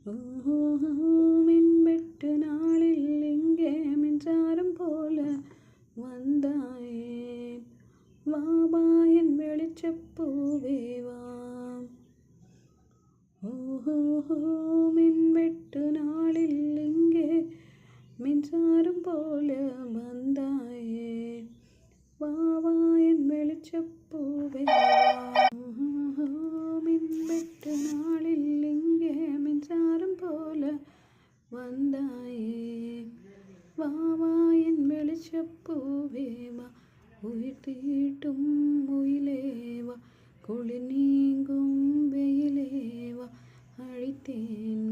ஓஹோ மின்வெட்டு நாளில் இங்கே மின்சாரம் போல வந்தாயே வாவா என் வெளிச்சப்பூவே வா. ஓஹோ மின்வெட்டு நாளில் இங்கே மின்சாரம் போல வந்தாயே வாவா என் வெளிச்சப்பூவே வா. ஓஹோ மின்வெட்டு நாளில் இங்கே மின்சாரம் போல வந்தாயே வாவா என் வெளிச்சப்பூவே வா. உயிர் தீட்டும் உயிலேவா குளிர் நீங்கும் வெயிலேவா அழைத்தேன்